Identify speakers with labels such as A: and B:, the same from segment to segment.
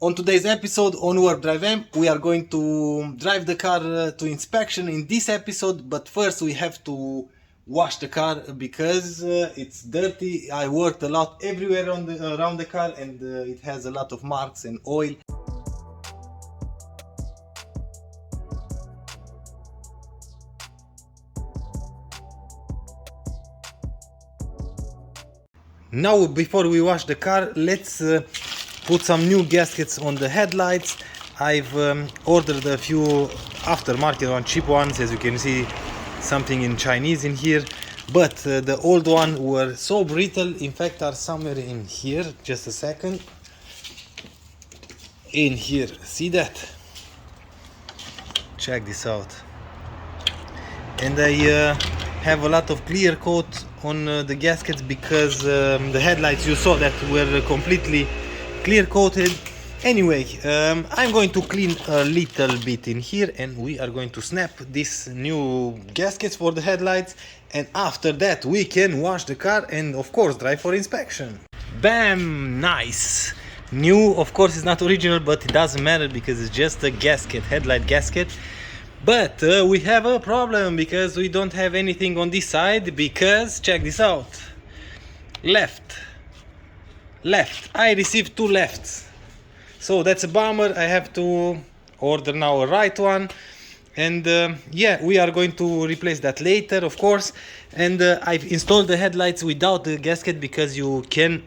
A: On today's episode on WarpDriveM, we are going to drive the car to inspection in this episode, but first we have to wash the car because it's dirty. I worked a lot everywhere around the car and it has a lot of marks and oil. Now, before we wash the car, let's put some new gaskets on the headlights. I've ordered a few aftermarket one, cheap ones, as you can see something in Chinese in here, but the old one were so brittle, in fact are somewhere in here, just a second, in here, see that? Check this out. And I have a lot of clear coat on the gaskets because the headlights you saw that were completely clear coated. Anyway, I'm going to clean a little bit in here and we are going to snap these new gaskets for the headlights, and after that we can wash the car and of course drive for inspection. Bam! Nice! New, of course it's not original, but it doesn't matter because it's just a gasket, headlight gasket. But we have a problem because we don't have anything on this side, because check this out. Left. I received two lefts. So that's a bummer. I have to order now a right one. And yeah, we are going to replace that later, of course. And I've installed the headlights without the gasket because you can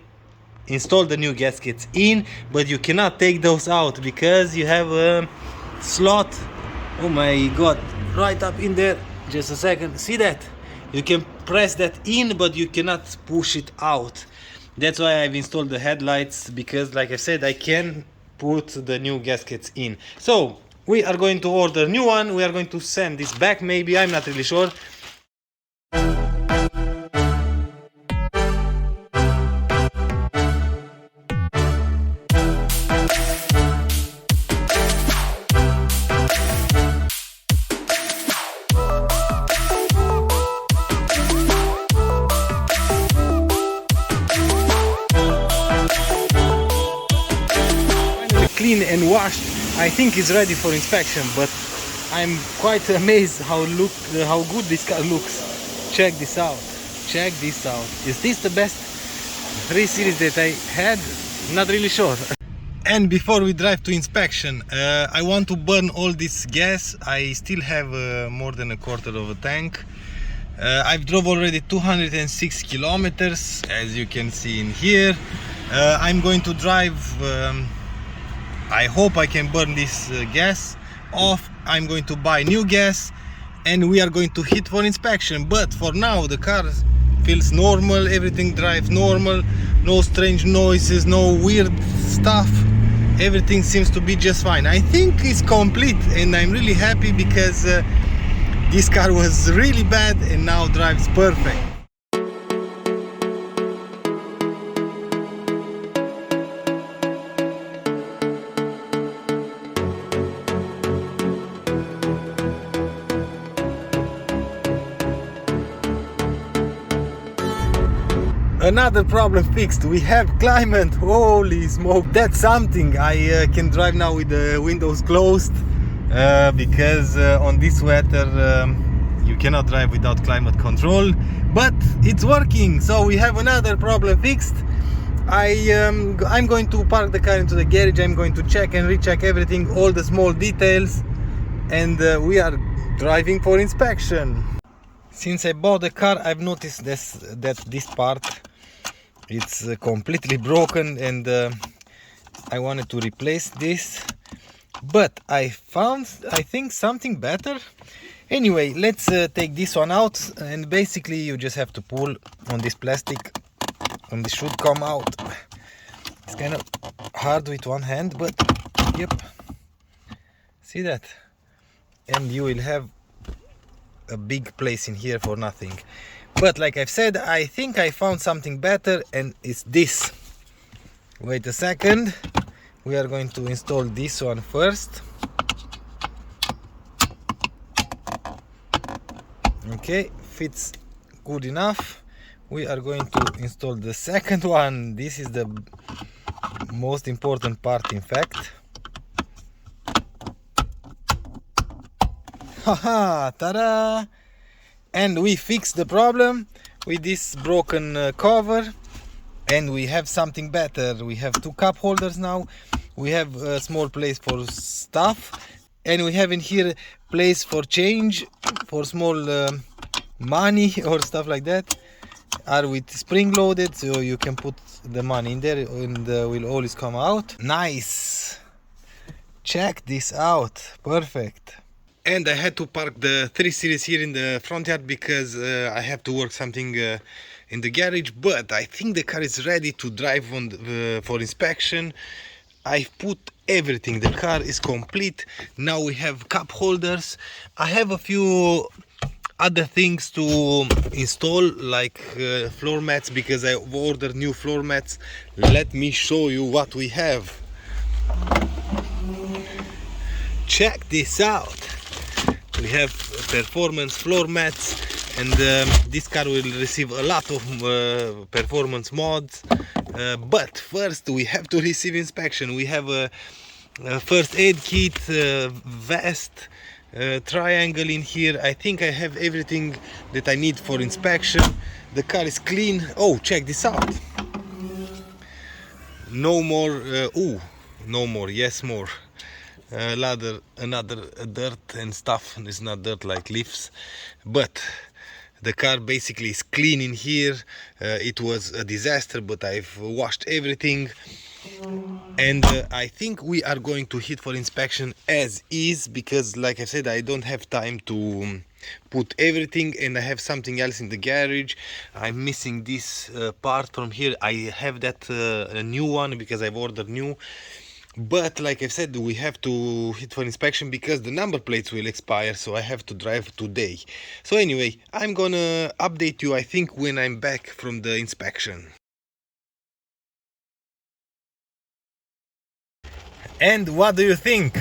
A: install the new gaskets in, but you cannot take those out because you have a slot. Oh my god, right up in there. Just a second, see that? You can press that in, but you cannot push it out. That's why I've installed the headlights, because like I said, I can put the new gaskets in. So we are going to order a new one. We are going to send this back, maybe, I'm not really sure. Clean and washed, I think it's ready for inspection, but I'm quite amazed how good this car looks. Check this out. Is this the best 3 Series that I had? Not really sure. And before we drive to inspection, I want to burn all this gas. I still have more than a quarter of a tank. I've drove already 206 kilometers, as you can see in here. I'm going to drive, I hope I can burn this gas off. I'm going to buy new gas and we are going to hit for inspection. But for now the car feels normal, everything drives normal, no strange noises, no weird stuff. Everything seems to be just fine. I think it's complete and I'm really happy because this car was really bad and now drives perfect. Another problem fixed. We have climate. Holy smoke, that's something. I can drive now with the windows closed because on this weather you cannot drive without climate control, but it's working. So we have another problem fixed. I'm going to park the car into the garage. I'm going to check and recheck everything, all the small details, and we are driving for inspection. Since I bought the car, I've noticed that this part, it's completely broken and I wanted to replace this, but I found, I think, something better. Anyway, let's take this one out, and basically you just have to pull on this plastic and this should come out. It's kind of hard with one hand, but yep, see that? And you will have a big place in here for nothing. But like I've said, I think I found something better, and it's this. Wait a second, we are going to install this one first. Okay, fits good enough. We are going to install the second one. This is the most important part, in fact. Haha, ta-da! And we fixed the problem with this broken cover, and we have something better. We have two cup holders now. We have a small place for stuff, and we have in here place for change, for small money or stuff like that. Are with spring loaded, so you can put the money in there and will always come out. Nice! Check this out, perfect. And I had to park the 3 Series here in the front yard because I have to work something in the garage, but I think the car is ready to drive on for inspection. I've put everything, the car is complete. Now we have cup holders. I have a few other things to install, like floor mats, because I ordered new floor mats. Let me show you what we have. Check this out. We have performance floor mats, and this car will receive a lot of performance mods, but first we have to receive inspection. We have a first aid kit, vest, triangle in here. I think I have everything that I need for inspection. The car is clean. Oh, check this out. No more no more, yes, more another dirt and stuff. It's not dirt like leaves, but the car basically is clean in here. It was a disaster, but I've washed everything, and I think we are going to hit for inspection as is, because like I said, I don't have time to put everything, and I have something else in the garage. I'm missing this part from here. I have that a new one because I've ordered new, but like I said, we have to hit for inspection because the number plates will expire, so I have to drive today. So anyway, I'm gonna update you, I think, when I'm back from the inspection. And what do you think?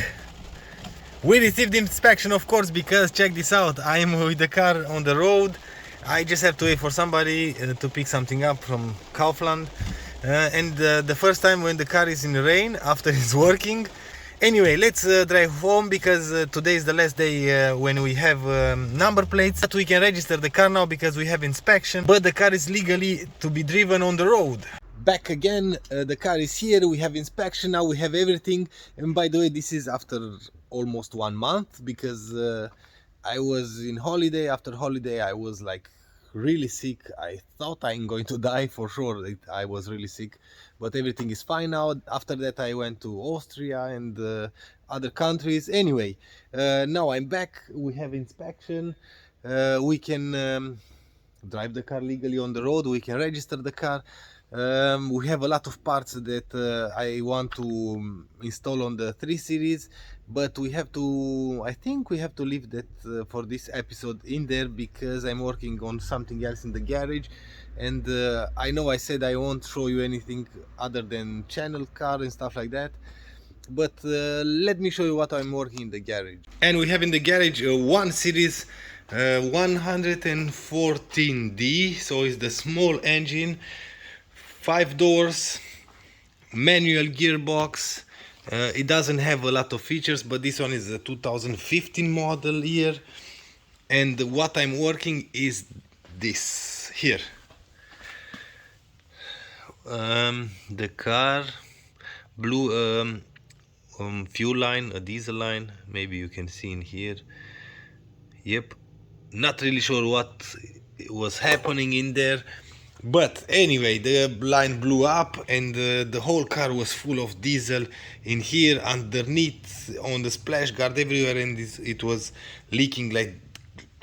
A: We received inspection, of course, because check this out. I am with the car on the road. I just have to wait for somebody to pick something up from Kaufland. And the first time when the car is in the rain after it's working. Anyway, let's drive home, because today is the last day when we have number plates. But we can register the car now because we have inspection, but the car is legally to be driven on the road. Back again, the car is here, we have inspection, now we have everything. And by the way, this is after almost 1 month, because I was in holiday. After holiday I was like really sick. I thought I'm going to die for sure. I was really sick, but everything is fine now. After that I went to Austria and other countries. Anyway, now I'm back, we have inspection. We can drive the car legally on the road, we can register the car. We have a lot of parts that I want to install on the 3 Series, but we have to, I think we have to leave that for this episode in there, because I'm working on something else in the garage. And I know I said I won't show you anything other than channel car and stuff like that, but let me show you what I'm working in the garage. And we have in the garage a 1 Series 114D, so it's the small engine, 5 doors, manual gearbox. It doesn't have a lot of features, but this one is a 2015 model year. And what I'm working is this here. The car, blue fuel line, a diesel line, maybe you can see in here. Yep, not really sure what was happening in there. But anyway, the line blew up, and the whole car was full of diesel in here, underneath, on the splash guard, everywhere, and it was leaking like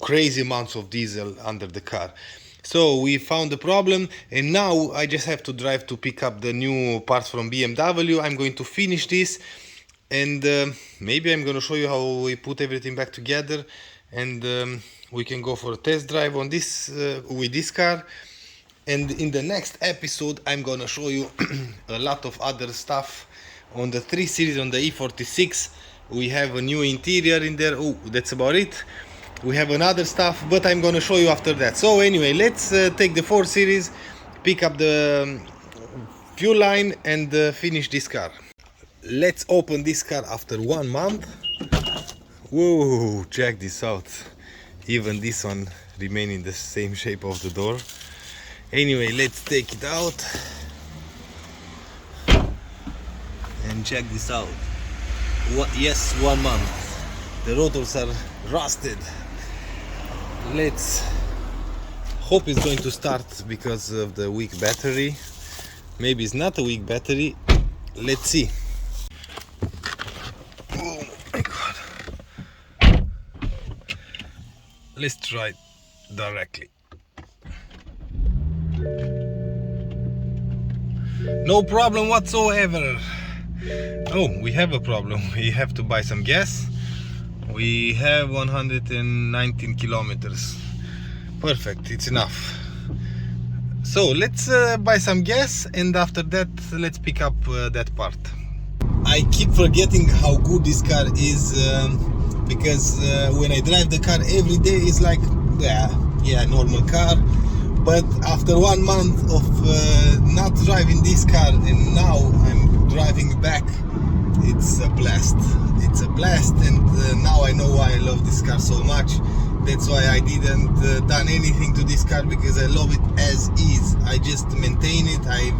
A: crazy amounts of diesel under the car. So we found the problem, and now I just have to drive to pick up the new parts from BMW. I'm going to finish this, and maybe I'm going to show you how we put everything back together, and we can go for a test drive on this with this car. And in the next episode I'm gonna show you a lot of other stuff on the 3 Series, on the E46. We have a new interior in there. Oh, that's about it. We have another stuff, but I'm gonna show you after that. So anyway, let's take the 4 Series, pick up the fuel line and finish this car. Let's open this car after 1 month. Whoa, check this out. Even this one remaining the same shape of the door. Anyway, let's take it out and check this out. Yes, 1 month. The rotors are rusted. Let's hope it's going to start because of the weak battery. Maybe it's not a weak battery. Let's see. Oh my god. Let's try it directly. No problem whatsoever. Oh, we have a problem. We have to buy some gas. We have 119 kilometers. Perfect, it's enough. So let's buy some gas, and after that let's pick up that part. I keep forgetting how good this car is, because when I drive the car every day it's like yeah, normal car. But after 1 month of not driving this car, and now I'm driving back, it's a blast. It's a blast, and now I know why I love this car so much. That's why I didn't done anything to this car, because I love it as is. I just maintain it. I've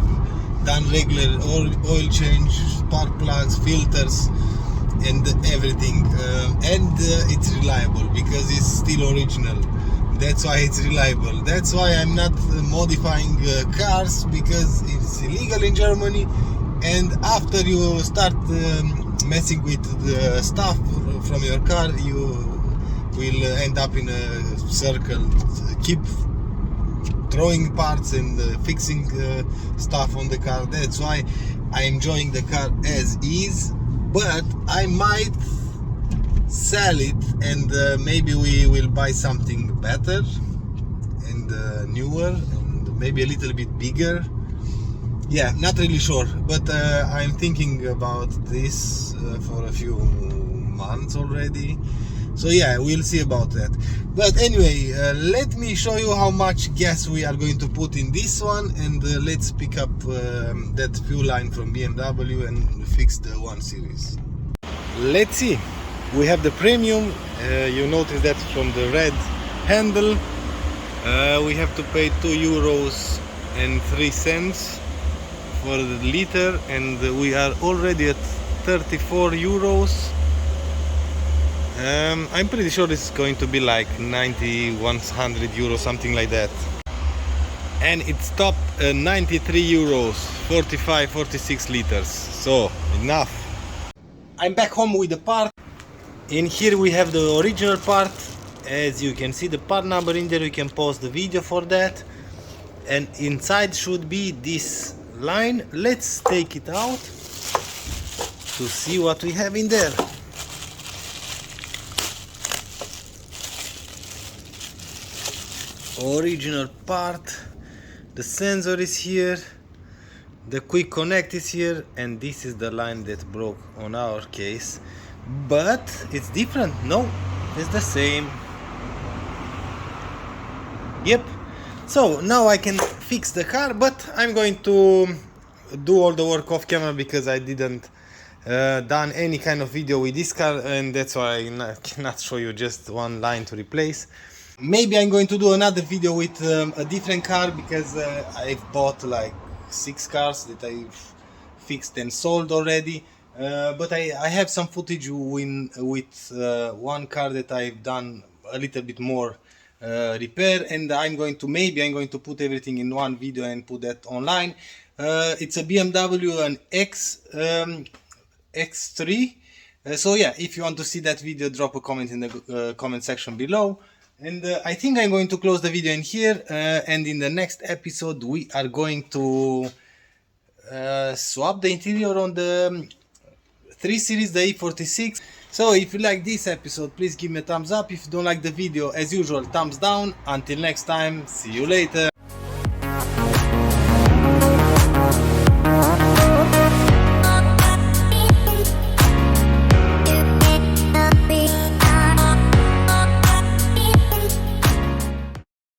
A: done regular oil change, spark plugs, filters, and everything. And it's reliable because it's still original. That's why it's reliable. That's why I'm not modifying cars, because it's illegal in Germany. And after you start messing with the stuff from your car, you will end up in a circle. Keep throwing parts and fixing stuff on the car. That's why I'm enjoying the car as is, but I might sell it, and maybe we will buy something better and newer and maybe a little bit bigger. Yeah, not really sure, but I'm thinking about this for a few months already. So yeah, we'll see about that. But anyway, let me show you how much gas we are going to put in this one, and let's pick up that fuel line from BMW and fix the 1 Series. Let's see. We have the premium. You notice that from the red handle. We have to pay €2.03 for the liter, and we are already at 34 euros. I'm pretty sure this is going to be like 90, 100 euros, something like that. And it stopped 93 euros, 45, 46 liters. So enough. I'm back home with the part. In here we have the original part. As you can see the part number in there, you can pause the video for that. And inside should be this line. Let's take it out to see what we have in there. Original part. The sensor is here, the quick connect is here, and this is the line that broke on our case. But it's different. No, it's the same. Yep. So now I can fix the car, but I'm going to do all the work off camera because I didn't done any kind of video with this car, and that's why I cannot show you just one line to replace. Maybe I'm going to do another video with a different car, because I've bought like 6 cars that I've fixed and sold already. But I have some footage with one car that I've done a little bit more repair, and I'm going to put everything in one video and put that online. It's a BMW, an X3. So yeah, if you want to see that video, drop a comment in the comment section below. And I think I'm going to close the video in here, and in the next episode we are going to swap the interior on the 3 Series, the E46. So if you like this episode, please give me a thumbs up. If you don't like the video, as usual, thumbs down. Until next time, see you later.